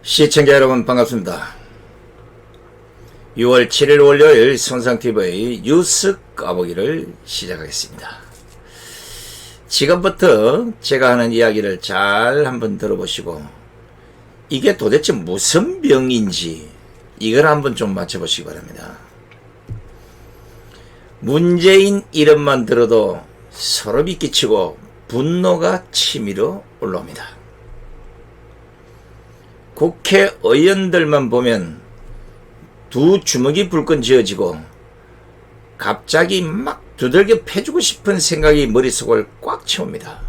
시청자 여러분 반갑습니다. 6월 7일 월요일 손상TV의 뉴스 까보기를 시작하겠습니다. 지금부터 제가 하는 이야기를 잘 한번 들어보시고 이게 도대체 무슨 병인지 이걸 한번 좀 맞춰보시기 바랍니다. 문재인 이름만 들어도 소름이 끼치고 분노가 치밀어 올라옵니다. 국회의원들만 보면 두 주먹이 불끈 쥐어지고 갑자기 막 두들겨 패주고 싶은 생각이 머릿속을 꽉 채웁니다.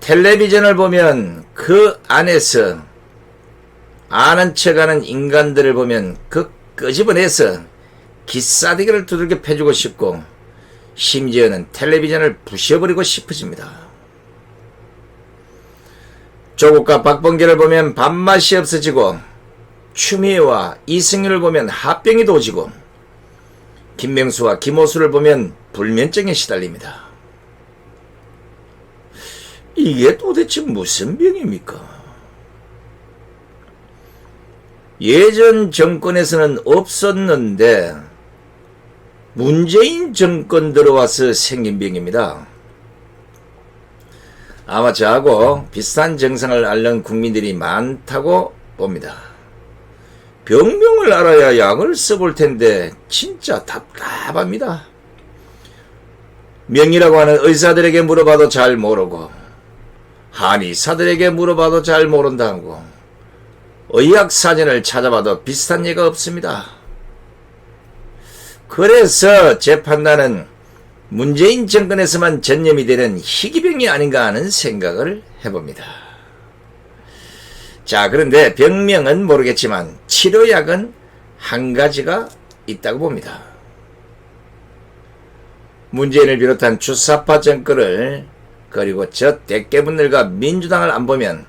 텔레비전을 보면 그 안에서 아는 척하는 인간들을 보면 그 끄집어내서 기싸대기를 두들겨 패주고 싶고 심지어는 텔레비전을 부셔버리고 싶어집니다. 조국과 박범계를 보면 밥맛이 없어지고 추미애와 이승윤을 보면 합병이 도지고 김명수와 김호수를 보면 불면증에 시달립니다. 이게 도대체 무슨 병입니까? 예전 정권에서는 없었는데 문재인 정권 들어와서 생긴 병입니다. 아마 저하고 비슷한 증상을 앓는 국민들이 많다고 봅니다. 병명을 알아야 약을 써볼 텐데 진짜 답답합니다. 명의라고 하는 의사들에게 물어봐도 잘 모르고 한의사들에게 물어봐도 잘 모른다고 의학사전을 찾아봐도 비슷한 예가 없습니다. 그래서 제 판단은 문재인 정권에서만 전염이 되는 희귀병이 아닌가 하는 생각을 해봅니다. 자, 그런데 병명은 모르겠지만 치료약은 한 가지가 있다고 봅니다. 문재인을 비롯한 주사파 정권을 그리고 저 대깨분들과 민주당을 안 보면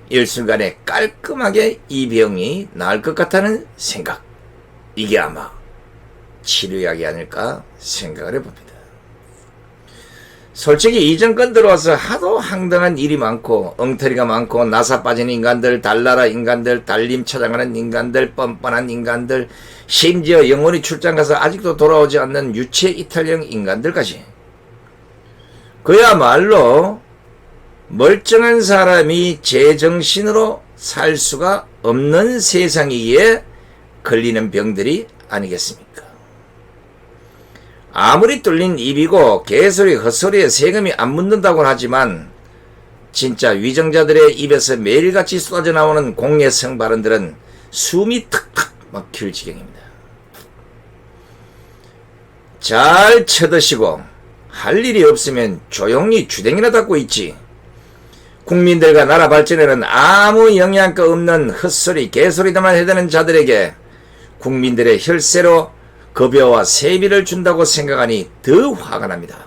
일순간에 깔끔하게 이 병이 나을 것 같다는 생각, 이게 아마 치료약이 아닐까 생각을 해봅니다. 솔직히 이 정권 들어와서 하도 황당한 일이 많고 엉터리가 많고 나사 빠진 인간들, 달나라 인간들, 달림 찾아가는 인간들, 뻔뻔한 인간들, 심지어 영원히 출장가서 아직도 돌아오지 않는 유체 이탈형 인간들까지 그야말로 멀쩡한 사람이 제정신으로 살 수가 없는 세상이기에 걸리는 병들이 아니겠습니까? 아무리 뚫린 입이고 개소리 헛소리에 세금이 안 묻는다고는 하지만 진짜 위정자들의 입에서 매일같이 쏟아져 나오는 공예성 발언들은 숨이 턱턱 막힐 지경입니다. 잘 쳐드시고 할 일이 없으면 조용히 주댕이나 닫고 있지. 국민들과 나라 발전에는 아무 영향가 없는 헛소리 개소리들만 해대는 자들에게 국민들의 혈세로 급여와 세비를 준다고 생각하니 더 화가 납니다.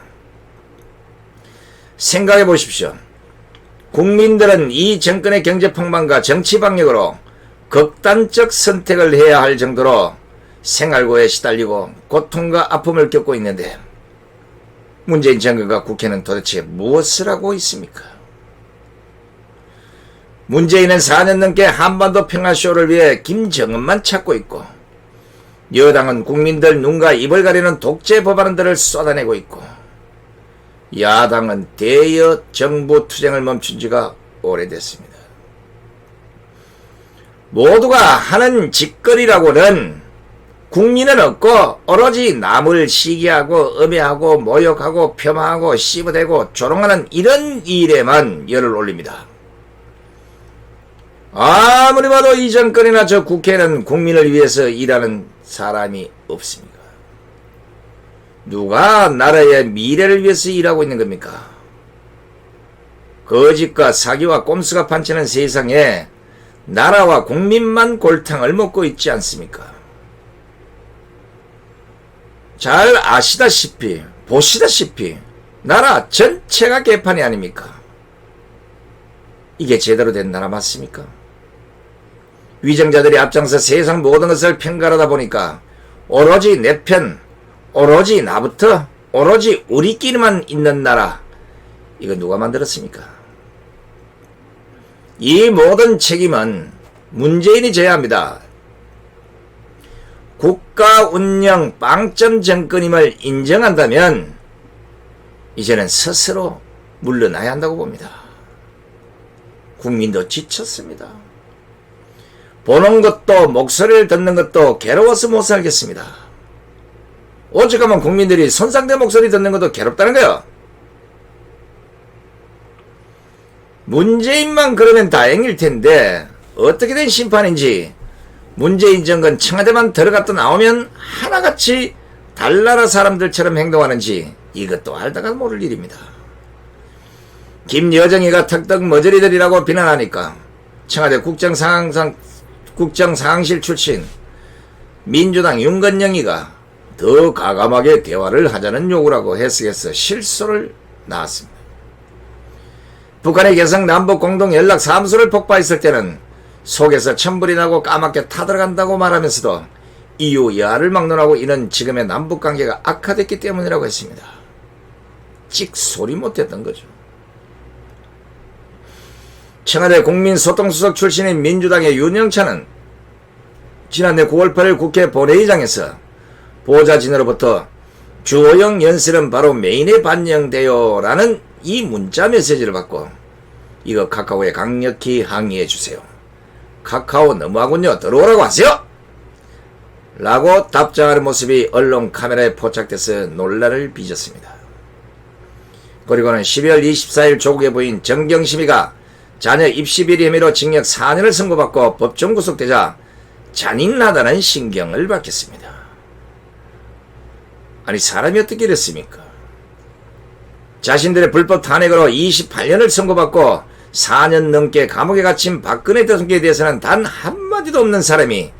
생각해 보십시오. 국민들은 이 정권의 경제폭망과 정치방역으로 극단적 선택을 해야 할 정도로 생활고에 시달리고 고통과 아픔을 겪고 있는데 문재인 정권과 국회는 도대체 무엇을 하고 있습니까? 문재인은 4년 넘게 한반도 평화쇼를 위해 김정은만 찾고 있고 여당은 국민들 눈과 입을 가리는 독재 법안들을 쏟아내고 있고 야당은 대여 정부 투쟁을 멈춘 지가 오래됐습니다. 모두가 하는 짓거리라고는 국민은 없고 오로지 남을 시기하고 음해하고 모욕하고 폄하하고 씹어대고 조롱하는 이런 일에만 열을 올립니다. 아무리 봐도 이 정권이나 저 국회는 국민을 위해서 일하는 사람이 없습니까? 누가 나라의 미래를 위해서 일하고 있는 겁니까? 거짓과 사기와 꼼수가 판치는 세상에 나라와 국민만 골탕을 먹고 있지 않습니까? 잘 아시다시피 보시다시피 나라 전체가 개판이 아닙니까? 이게 제대로 된 나라 맞습니까? 위정자들이 앞장서 세상 모든 것을 편가르다 보니까 오로지 내 편, 오로지 나부터, 오로지 우리끼리만 있는 나라, 이거 누가 만들었습니까? 이 모든 책임은 문재인이 져야 합니다. 국가 운영 빵점 정권임을 인정한다면 이제는 스스로 물러나야 한다고 봅니다. 국민도 지쳤습니다. 보는 것도 목소리를 듣는 것도 괴로워서 못 살겠습니다. 오죽하면 국민들이 손상된 목소리 듣는 것도 괴롭다는 거예요. 문재인만 그러면 다행일 텐데 어떻게 된 심판인지 문재인 정권 청와대만 들어갔다 나오면 하나같이 달나라 사람들처럼 행동하는지 이것도 알다가 모를 일입니다. 김여정이가 턱떡 머저리들이라고 비난하니까 청와대 국정상황실 출신 민주당 윤건영이가 더 가감하게 대화를 하자는 요구를 하고 해석해서 실소를 낳았습니다. 북한의 개성 남북공동연락사무소를 폭파했을 때는 속에서 천불이 나고 까맣게 타들어간다고 말하면서도 이유 여하를 막론하고 이는 지금의 남북관계가 악화됐기 때문이라고 했습니다. 찍소리 못했던 거죠. 청와대 국민소통수석 출신인 민주당의 윤영찬은 지난해 9월 8일 국회 본회의장에서 보좌진으로부터 주호영 연설은 바로 메인에 반영돼요 라는 이 문자 메시지를 받고 이거 카카오에 강력히 항의해 주세요. 카카오 너무하군요. 들어오라고 하세요. 라고 답장하는 모습이 언론 카메라에 포착돼서 논란을 빚었습니다. 그리고는 12월 24일 조국의 부인 정경심이가 자녀 입시 비리 혐의로 징역 4년을 선고받고 법정 구속되자 잔인하다는 신경을 밝혔습니다. 아니 사람이 어떻게 이랬습니까? 자신들의 불법 탄핵으로 28년을 선고받고 4년 넘게 감옥에 갇힌 박근혜 대통령에 대해서는 단 한마디도 없는 사람이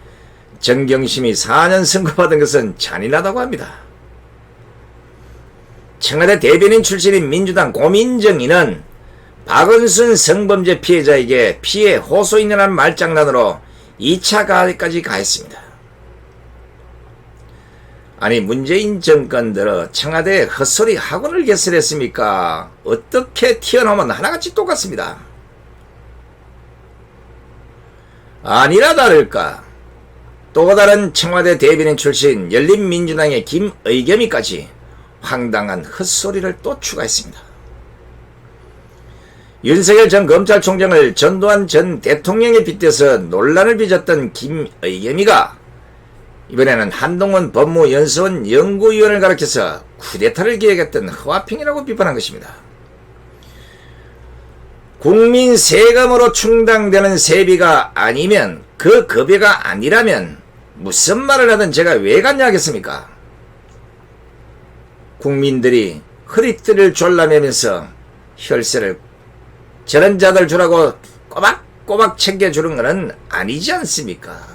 정경심이 4년 선고받은 것은 잔인하다고 합니다. 청와대 대변인 출신인 민주당 고민정의는 박은순 성범죄 피해자에게 피해 호소인이라는 말장난으로 2차 가해까지 가했습니다. 아니 문재인 정권 들어 청와대에 헛소리 학원을 개설했습니까? 어떻게 튀어나오면 하나같이 똑같습니다. 아니라 다를까 또 다른 청와대 대변인 출신 열린민주당의 김의겸이까지 황당한 헛소리를 또 추가했습니다. 윤석열 전 검찰총장을 전두환 전 대통령에 빗대서 논란을 빚었던 김의겸이가 이번에는 한동훈 법무연수원 연구위원을 가리켜서 쿠데타를 기획했던 허화평이라고 비판한 것입니다. 국민 세금으로 충당되는 세비가 아니면 그 급여가 아니라면 무슨 말을 하든 제가 왜 갔냐 하겠습니까? 국민들이 허리띠를 졸라매면서 혈세를 저런 자들 주라고 꼬박꼬박 챙겨주는 것은 아니지 않습니까?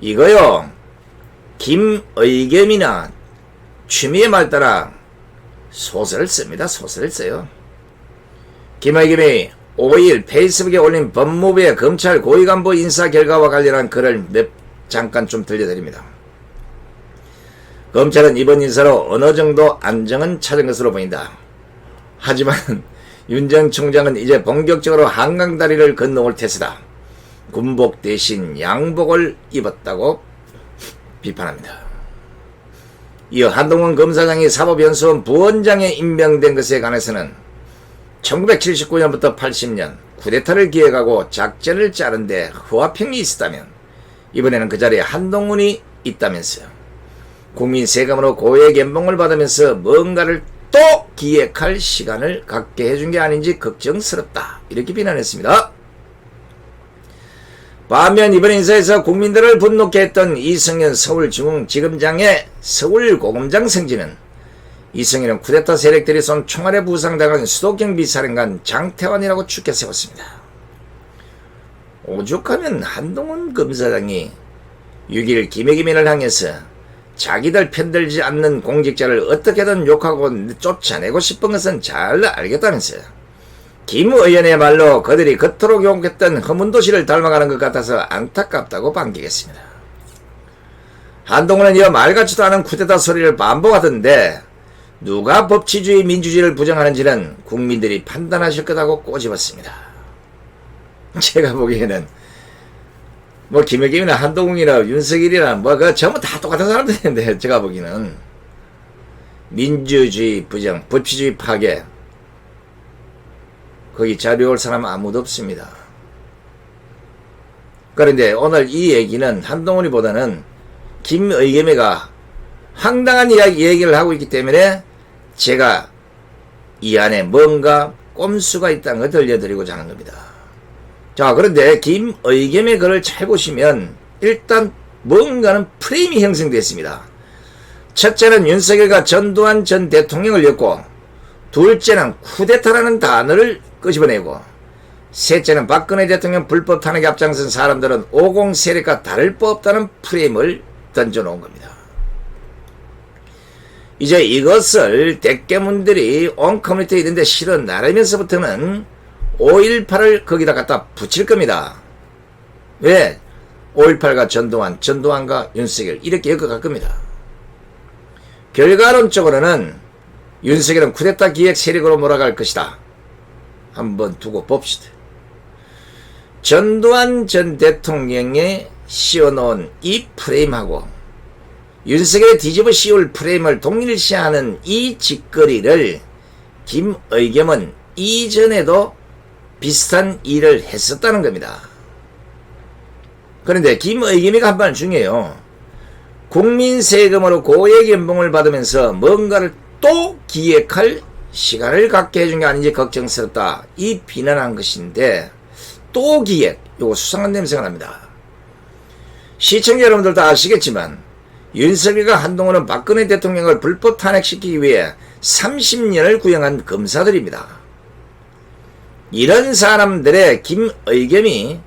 이거요 김의겸이나 취미의 말 따라 소설을 씁니다. 소설을 써요. 김의겸이 5일 페이스북에 올린 법무부의 검찰 고위간부 인사 결과와 관련한 글을 잠깐 좀 들려드립니다. 검찰은 이번 인사로 어느 정도 안정은 찾은 것으로 보인다. 하지만 윤 전 총장은 이제 본격적으로 한강다리를 건너올 태세다. 군복 대신 양복을 입었다고 비판합니다. 이어 한동훈 검사장이 사법연수원 부원장에 임명된 것에 관해서는 1979년부터 80년 쿠데타를 기획하고 작전을 짜는데 허화평이 있었다면 이번에는 그 자리에 한동훈이 있다면서요. 국민 세금으로 고액 연봉을 받으면서 뭔가를 또 기획할 시간을 갖게 해준 게 아닌지 걱정스럽다. 이렇게 비난했습니다. 반면 이번 인사에서 국민들을 분노케 했던 이성현 서울중앙지검장의 서울고검장 승진은 이성현은 쿠데타 세력들이 쏜 총알에 부상당한 수도경비사령관 장태환이라고 추켜 세웠습니다. 오죽하면 한동훈 검사장이 6일 김의겸을 향해서 자기들 편들지 않는 공직자를 어떻게든 욕하고 쫓아내고 싶은 것은 잘 알겠다면서요. 김 의원의 말로 그들이 그토록 욕했던 허문도시를 닮아가는 것 같아서 안타깝다고 반기겠습니다. 한동훈은 이어 말 같지도 않은 쿠데타 소리를 반복하던데 누가 법치주의 민주주의를 부정하는지는 국민들이 판단하실 거라고 꼬집었습니다. 제가 보기에는 뭐 김의겸이나 한동훈이나 윤석열이나 뭐 그 전부 다 똑같은 사람들인데 제가 보기에는 민주주의 부정, 법치주의 파괴 거기 자리올 사람 아무도 없습니다. 그런데 오늘 이 얘기는 한동훈이보다는 김의겸이가 황당한 얘기를 하고 있기 때문에 제가 이 안에 뭔가 꼼수가 있다는 걸 들려드리고자 하는 겁니다. 자, 그런데 김의겸의 글을 잘 보시면 일단 뭔가는 프레임이 형성됐습니다. 첫째는 윤석열과 전두환 전 대통령을 엮고, 둘째는 쿠데타라는 단어를 끄집어내고, 셋째는 박근혜 대통령 불법 탄핵에 앞장선 사람들은 50 세력과 다를 바 없다는 프레임을 던져놓은 겁니다. 이제 이것을 대깨문들이 온 커뮤니티에 있는데 실어 나르면서부터는 5.18을 거기다 갖다 붙일 겁니다. 왜? 5.18과 전두환과 윤석열 이렇게 엮어갈 겁니다. 결과론적으로는 윤석열은 쿠데타 기획 세력으로 몰아갈 것이다. 한번 두고 봅시다. 전두환 전 대통령이 씌워놓은 이 프레임하고 윤석열의 뒤집어 씌울 프레임을 동일시하는 이 짓거리를 김의겸은 이전에도 비슷한 일을 했었다는 겁니다. 그런데 김의겸이가 한 말 중요해요. 국민 세금으로 고액 연봉을 받으면서 뭔가를 또 기획할 시간을 갖게 해준 게 아닌지 걱정스럽다. 이 비난한 것인데 또 기획, 요거 수상한 냄새가 납니다. 시청자 여러분들 다 아시겠지만 윤석열과 한동훈은 박근혜 대통령을 불법 탄핵시키기 위해 30년을 구형한 검사들입니다. 이런 사람들의 김의겸이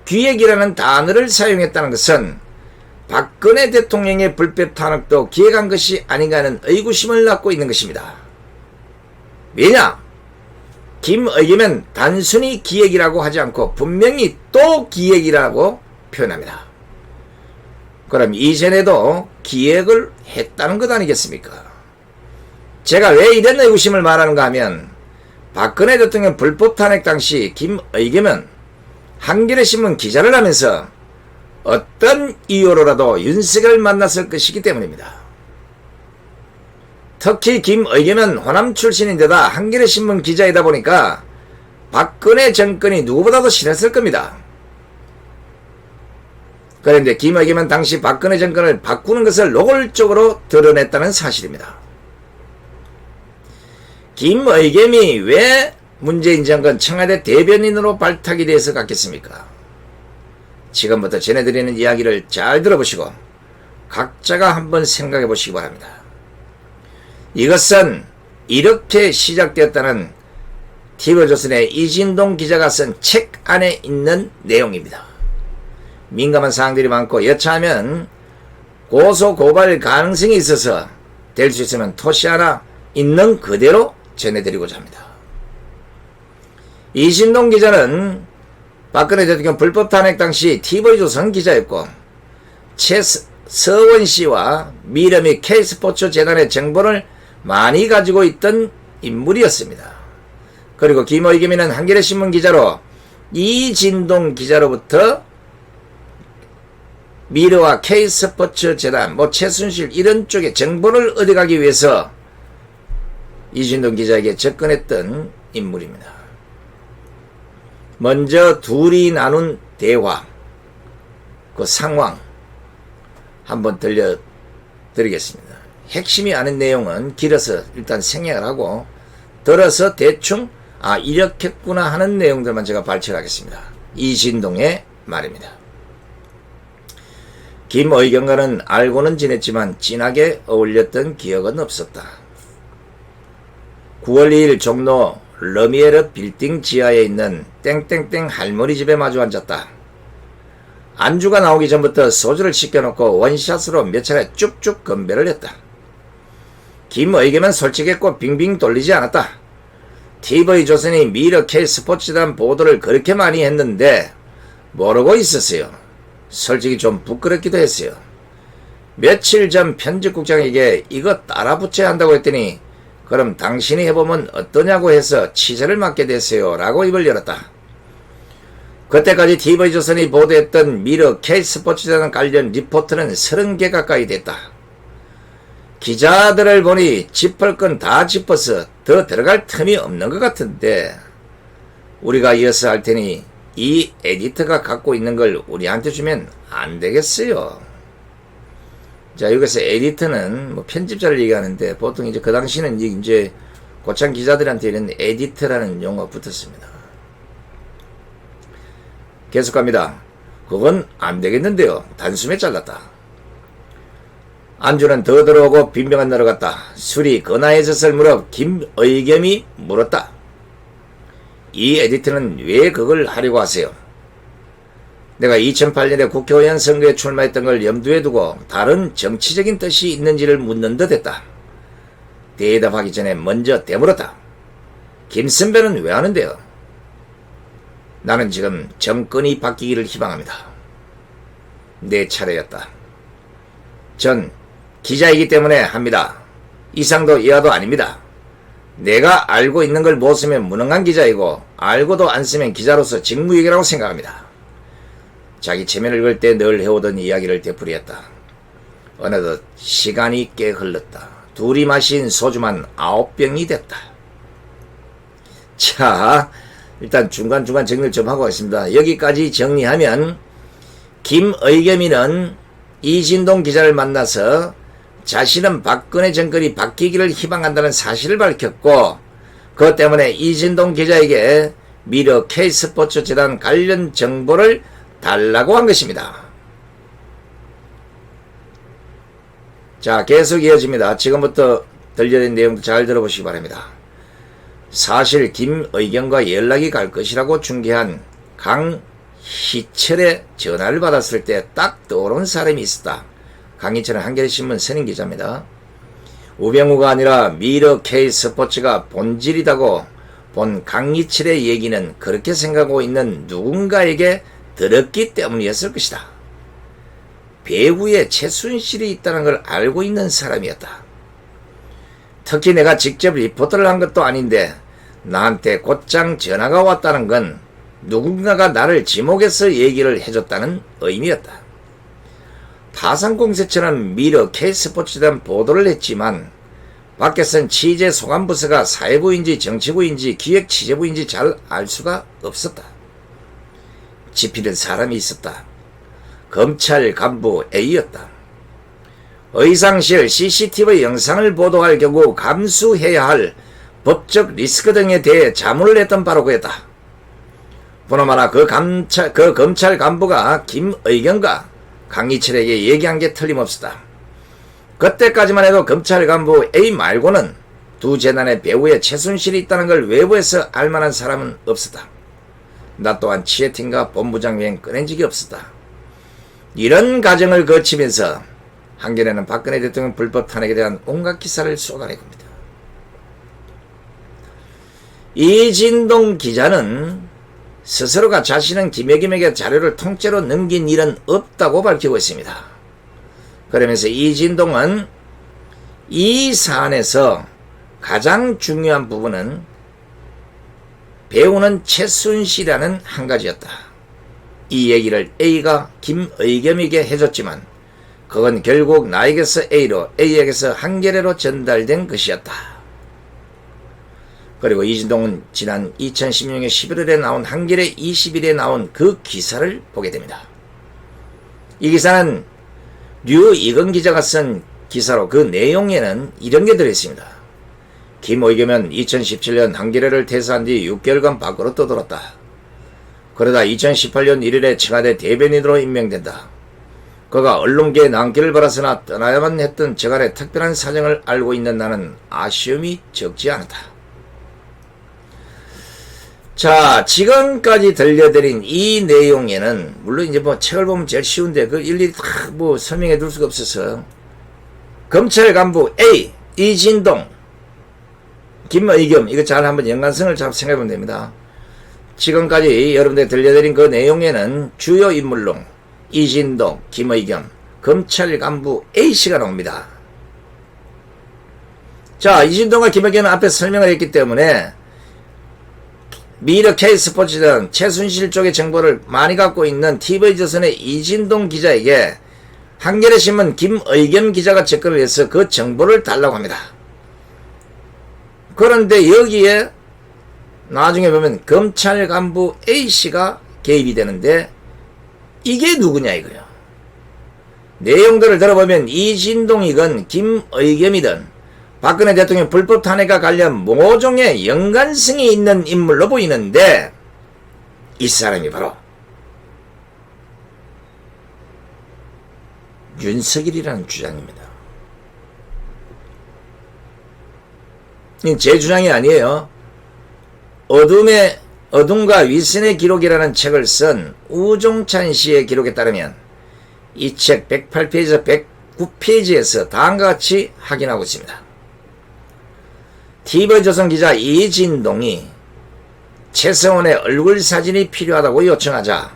기획이라는 단어를 사용했다는 것은 박근혜 대통령의 불법 탄핵도 기획한 것이 아닌가 하는 의구심을 낳고 있는 것입니다. 왜냐? 김의겸은 단순히 기획이라고 하지 않고 분명히 또 기획이라고 표현합니다. 그럼 이전에도 기획을 했다는 것 아니겠습니까? 제가 왜 이런 의구심을 말하는가 하면 박근혜 대통령 불법 탄핵 당시 김의겸은 한겨레신문 기자를 하면서 어떤 이유로라도 윤석열을 만났을 것이기 때문입니다. 특히 김의겸은 호남 출신인데다 한겨레신문 기자이다 보니까 박근혜 정권이 누구보다도 싫었을 겁니다. 그런데 김의겸은 당시 박근혜 정권을 바꾸는 것을 노골적으로 드러냈다는 사실입니다. 김의겸이 왜 문재인 정권 청와대 대변인으로 발탁이 돼서 갔겠습니까? 지금부터 전해드리는 이야기를 잘 들어보시고 각자가 한번 생각해 보시기 바랍니다. 이것은 이렇게 시작되었다는 TV조선의 이진동 기자가 쓴 책 안에 있는 내용입니다. 민감한 사항들이 많고 여차하면 고소 고발 가능성이 있어서 될 수 있으면 토시 하나 있는 그대로 전해드리고자 합니다. 이진동 기자는 박근혜 대통령 불법 탄핵 당시 TV조선 기자였고 최서원 씨와 미래 및 K스포츠 재단의 정보를 많이 가지고 있던 인물이었습니다. 그리고 김의겸이는 한겨레신문 기자로 이진동 기자로부터 미래와 K스포츠 재단, 최순실 이런 쪽에 정보를 얻어가기 위해서 이진동 기자에게 접근했던 인물입니다. 먼저 둘이 나눈 대화, 그 상황 한번 들려드리겠습니다. 핵심이 아닌 내용은 길어서 일단 생략을 하고 들어서 대충 이렇겠구나 하는 내용들만 제가 발췌하겠습니다. 이진동의 말입니다. 김의겸과는 알고는 지냈지만 진하게 어울렸던 기억은 없었다. 9월 2일 종로 러미에르 빌딩 지하에 있는 땡땡땡 할머니 집에 마주 앉았다. 안주가 나오기 전부터 소주를 시켜놓고 원샷으로 몇 차례 쭉쭉 건배를 했다. 김의겸은 솔직했고 빙빙 돌리지 않았다. TV조선이 미러 K스포츠단 보도를 그렇게 많이 했는데 모르고 있었어요. 솔직히 좀 부끄럽기도 했어요. 며칠 전 편집국장에게 이거 따라 붙여야 한다고 했더니 그럼 당신이 해보면 어떠냐고 해서 취재를 맡게 됐어요 라고 입을 열었다. 그때까지 TV조선이 보도했던 미러 K스포츠전 관련 리포트는 30개 가까이 됐다. 기자들을 보니 짚을 건 다 짚어서 더 들어갈 틈이 없는 것 같은데 우리가 이어서 할 테니 이 에디터가 갖고 있는 걸 우리한테 주면 안 되겠어요. 자, 여기서 에디터는 뭐 편집자를 얘기하는데 보통 이제 그 당시는 이제 고참 기자들한테는 에디터라는 용어가 붙었습니다. 계속 갑니다. 그건 안 되겠는데요. 단숨에 잘랐다. 안주는 더 들어오고 빈병은 늘어갔다. 술이 근하해졌을 무렵 김의겸이 물었다. 이 에디터는 왜 그걸 하려고 하세요? 내가 2008년에 국회의원 선거에 출마했던 걸 염두에 두고 다른 정치적인 뜻이 있는지를 묻는 듯 했다. 대답하기 전에 먼저 되물었다. 김 선배는 왜 하는데요? 나는 지금 정권이 바뀌기를 희망합니다. 내 차례였다. 전 기자이기 때문에 합니다. 이상도 이하도 아닙니다. 내가 알고 있는 걸 못 쓰면 무능한 기자이고 알고도 안 쓰면 기자로서 직무유기라고 생각합니다. 자기 체면을 걸 때 늘 해오던 이야기를 되풀이했다. 어느덧 시간이 꽤 흘렀다. 둘이 마신 소주만 9병이 됐다. 자, 일단 중간중간 정리를 좀 하고 있습니다. 여기까지 정리하면 김의겸이는 이진동 기자를 만나서 자신은 박근혜 정권이 바뀌기를 희망한다는 사실을 밝혔고 그것 때문에 이진동 기자에게 미러 K스포츠 재단 관련 정보를 달라고 한 것입니다. 자, 계속 이어집니다. 지금부터 들려진 내용도 잘 들어보시기 바랍니다. 사실 김의겸과 연락이 갈 것이라고 중개한 강희철의 전화를 받았을 때 딱 떠오른 사람이 있었다. 강희철은 한겨레신문 선임기자입니다. 우병우가 아니라 미러 K스포츠가 본질이라고 본 강희철의 얘기는 그렇게 생각하고 있는 누군가에게 들었기 때문이었을 것이다. 배우에 최순실이 있다는 걸 알고 있는 사람이었다. 특히 내가 직접 리포트를 한 것도 아닌데 나한테 곧장 전화가 왔다는 건 누군가가 나를 지목해서 얘기를 해줬다는 의미였다. 파산공세처럼 미러 K스포츠에 대한 보도를 했지만 밖에선 취재 소관부서가 사회부인지 정치부인지 기획취재부인지 잘 알 수가 없었다. 지피는 사람이 있었다. 검찰 간부 A였다. 의상실 CCTV 영상을 보도할 경우 감수해야 할 법적 리스크 등에 대해 자문을 했던 바로 그였다. 보나마나 그 검찰 간부가 김의겸과 강희철에게 얘기한 게 틀림없었다. 그때까지만 해도 검찰 간부 A 말고는 두 재단의 배우에 최순실이 있다는 걸 외부에서 알만한 사람은 없었다. 나 또한 취재팀과 본부장 외엔 꺼낸 적이 없었다. 이런 과정을 거치면서 한겨레는 박근혜 대통령 불법 탄핵에 대한 온갖 기사를 쏟아내겁니다. 이진동 기자는 스스로가 자신은 김의겸에게 자료를 통째로 넘긴 일은 없다고 밝히고 있습니다. 그러면서 이진동은 이 사안에서 가장 중요한 부분은 배우는 최순실이라는 한 가지였다. 이 얘기를 A가 김의겸에게 해줬지만 그건 결국 나에게서 A로 A에게서 한겨레로 전달된 것이었다. 그리고 이진동은 지난 2016년 11월에 나온 한겨레 20일에 나온 그 기사를 보게 됩니다. 이 기사는 류이건 기자가 쓴 기사로 그 내용에는 이런 게 들어있습니다. 김의겸은 2017년 한겨레를 퇴사한 뒤 6개월간 밖으로 떠돌았다. 그러다 2018년 1월에 청와대 대변인으로 임명된다. 그가 언론계에 난길을 바라서나 떠나야만 했던 저간의 특별한 사정을 알고 있는 나는 아쉬움이 적지 않았다. 자, 지금까지 들려드린 이 내용에는 물론 이제 뭐 책을 보면 제일 쉬운데 그 일일이 다 뭐 설명해 둘 수가 없어서 검찰 간부 A 이진동 김의겸 이거 잘 한번 연관성을 잘 생각해 보면 됩니다. 지금까지 여러분들 들려드린 그 내용에는 주요 인물로 이진동, 김의겸, 검찰 간부 A씨가 나옵니다. 자, 이진동과 김의겸은 앞에 설명을 했기 때문에 미르 K스포츠 등 최순실 쪽의 정보를 많이 갖고 있는 TV조선의 이진동 기자에게 한겨레신문 김의겸 기자가 접근을 해서 그 정보를 달라고 합니다. 그런데 여기에 나중에 보면 검찰 간부 A씨가 개입이 되는데 이게 누구냐 이거요. 내용들을 들어보면 이진동이건 김의겸이든 박근혜 대통령 불법 탄핵과 관련 모종의 연관성이 있는 인물로 보이는데 이 사람이 바로 윤석열이라는 주장입니다. 제 주장이 아니에요. 어둠과 위선의 기록이라는 책을 쓴 우종찬 씨의 기록에 따르면 이 책 108페이지에서 109페이지에서 다음과 같이 확인하고 있습니다. TV조선 기자 이진동이 최성원의 얼굴 사진이 필요하다고 요청하자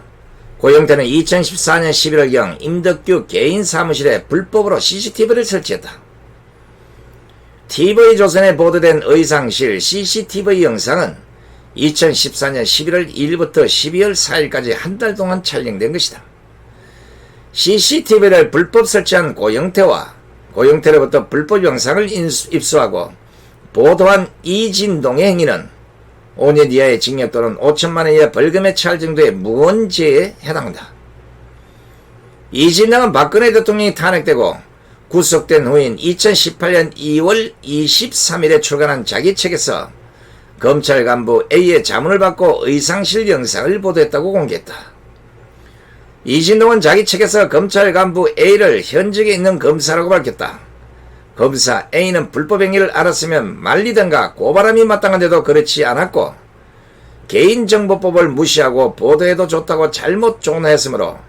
고영태는 2014년 11월경 임덕규 개인 사무실에 불법으로 CCTV를 설치했다. TV조선에 보도된 의상실 CCTV 영상은 2014년 11월 1일부터 12월 4일까지 한 달 동안 촬영된 것이다. CCTV를 불법 설치한 고영태로부터 불법 영상을 입수하고 보도한 이진동의 행위는 5년 이하의 징역 또는 5천만 원 이하 벌금에 처할 정도의 무거운 죄에 해당한다. 이진동은 박근혜 대통령이 탄핵되고 구속된 후인 2018년 2월 23일에 출간한 자기 책에서 검찰 간부 A의 자문을 받고 의상실 영상을 보도했다고 공개했다. 이진동은 자기 책에서 검찰 간부 A를 현직에 있는 검사라고 밝혔다. 검사 A는 불법 행위를 알았으면 말리든가 고발함이 마땅한데도 그렇지 않았고 개인정보법을 무시하고 보도해도 좋다고 잘못 종나했으므로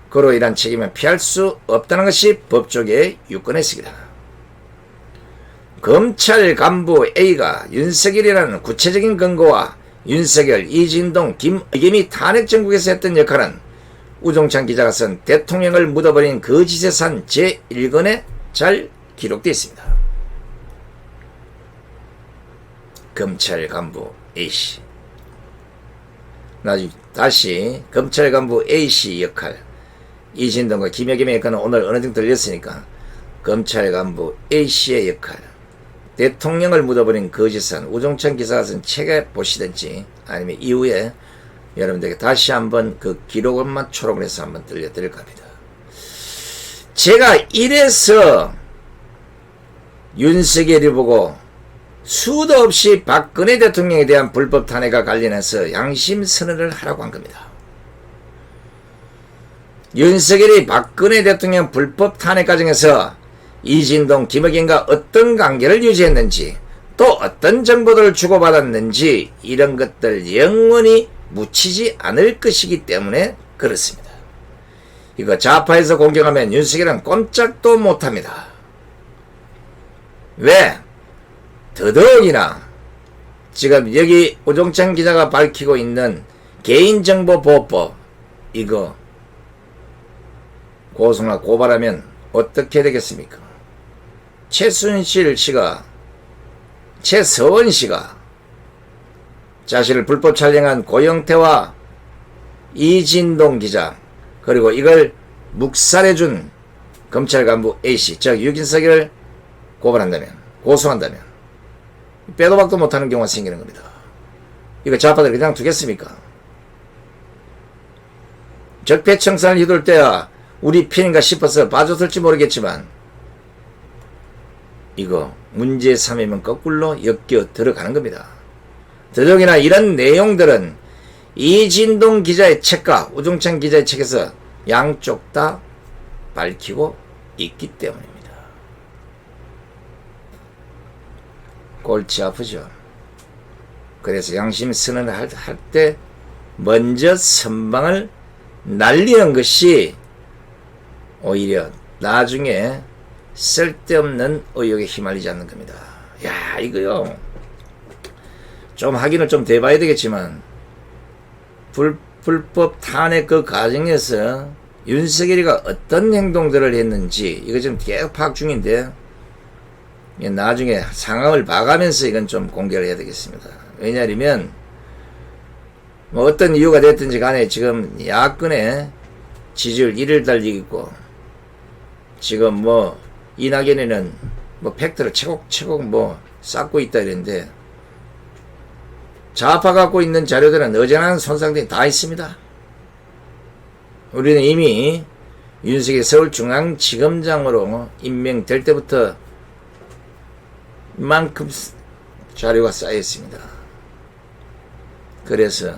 그로 인한 책임은 피할 수 없다는 것이 법조계의 유권해석이다. 검찰 간부 A가 윤석열이라는 구체적인 근거와 윤석열, 이진동, 김의겸이 탄핵 정국에서 했던 역할은 우종찬 기자가 쓴 대통령을 묻어버린 거짓의 산 제1권에 잘 기록되어 있습니다. 검찰 간부 A씨. 나중에 다시 검찰 간부 A씨 역할, 이진동과 김의겸의 역할은 오늘 어느 정도 들렸으니까 검찰 간부 A씨의 역할, 대통령을 묻어버린 거짓산 우종찬 기자가 쓴 책에 보시든지 아니면 이후에 여러분들에게 다시 한번 그 기록원만 초록을 해서 한번 들려드릴까 합니다. 제가 이래서 윤석열이 보고 수도 없이 박근혜 대통령에 대한 불법 탄핵과 관련해서 양심 선언을 하라고 한 겁니다. 윤석열이 박근혜 대통령 불법 탄핵 과정에서 이진동, 김의겸과 어떤 관계를 유지했는지 또 어떤 정보들을 주고받았는지 이런 것들 영원히 묻히지 않을 것이기 때문에 그렇습니다. 이거 좌파에서 공격하면 윤석열은 꼼짝도 못합니다. 왜? 더더욱이나 지금 여기 우종찬 기자가 밝히고 있는 개인정보보호법 이거 고소나 고발하면 어떻게 되겠습니까? 최순실 씨가 최서원 씨가 자신을 불법 촬영한 고영태와 이진동 기자 그리고 이걸 묵살해준 검찰 간부 A씨 즉 유gin석을 고소한다면 빼도 박도 못하는 경우가 생기는 겁니다. 이거 좌파들 그냥 두겠습니까? 적폐청산을 휘둘 때야 우리 편인가 싶어서 봐줬을지 모르겠지만 이거 문제 삼으면 거꾸로 엮여 들어가는 겁니다. 더더욱이나 이런 내용들은 이진동 기자의 책과 우종찬 기자의 책에서 양쪽 다 밝히고 있기 때문입니다. 골치 아프죠. 그래서 양심 선언을 할 때 먼저 선방을 날리는 것이 오히려 나중에 쓸데없는 의혹에 휘말리지 않는 겁니다. 야 이거요 좀 확인을 좀 더 해봐야 되겠지만 불법 탄핵 그 과정에서 윤석열이가 어떤 행동들을 했는지 이거 지금 계속 파악 중인데 나중에 상황을 봐가면서 이건 좀 공개를 해야 되겠습니다. 왜냐하면 뭐 어떤 이유가 됐든지 간에 지금 야권의 지지율 1위를 달리고 있고, 지금 뭐 이낙연에는 뭐 팩트를 채곡채곡 뭐 쌓고 있다 이랬는데, 좌파 갖고 있는 자료들은 어지간한 손상들이 다 있습니다. 우리는 이미 윤석열이 서울중앙지검장으로 임명될 때부터 이만큼 자료가 쌓여 있습니다. 그래서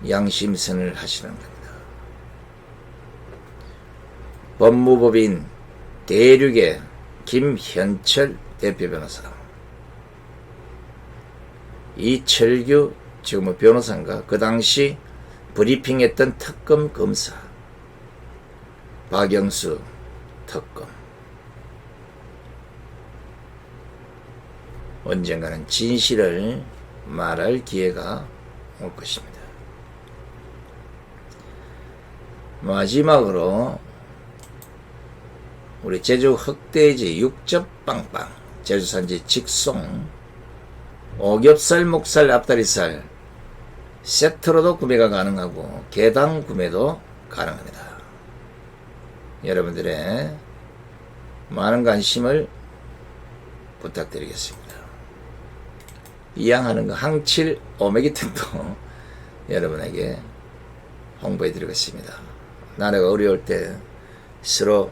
양심선을 하시는 겁니다. 법무법인 대륙의 김현철 대표 변호사, 이철규 지금 뭐 변호사인가, 그 당시 브리핑했던 특검 검사, 박영수 특검, 언젠가는 진실을 말할 기회가 올 것입니다. 마지막으로 우리 제주 흑돼지 육즙빵빵, 제주산지 직송, 오겹살, 목살, 앞다리살 세트로도 구매가 가능하고 개당 구매도 가능합니다. 여러분들의 많은 관심을 부탁드리겠습니다. 이양하는 거 항칠 오메기텐도 여러분에게 홍보해 드리겠습니다. 나라가 어려울 때 서로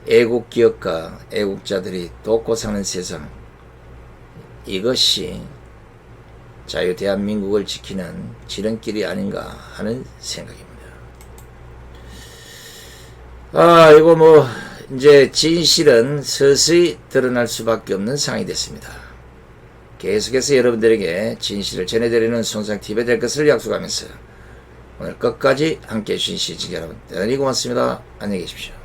애국기업가 애국자들이 돕고 사는 세상, 이것이 자유 대한민국을 지키는 지름길이 아닌가 하는 생각입니다. 이거 뭐 이제 진실은 서서히 드러날 수밖에 없는 상황이 됐습니다. 계속해서 여러분들에게 진실을 전해드리는 손상TV가 될 것을 약속하면서 오늘 끝까지 함께해 주신 시청자 여러분 대단히 고맙습니다. 안녕히 계십시오.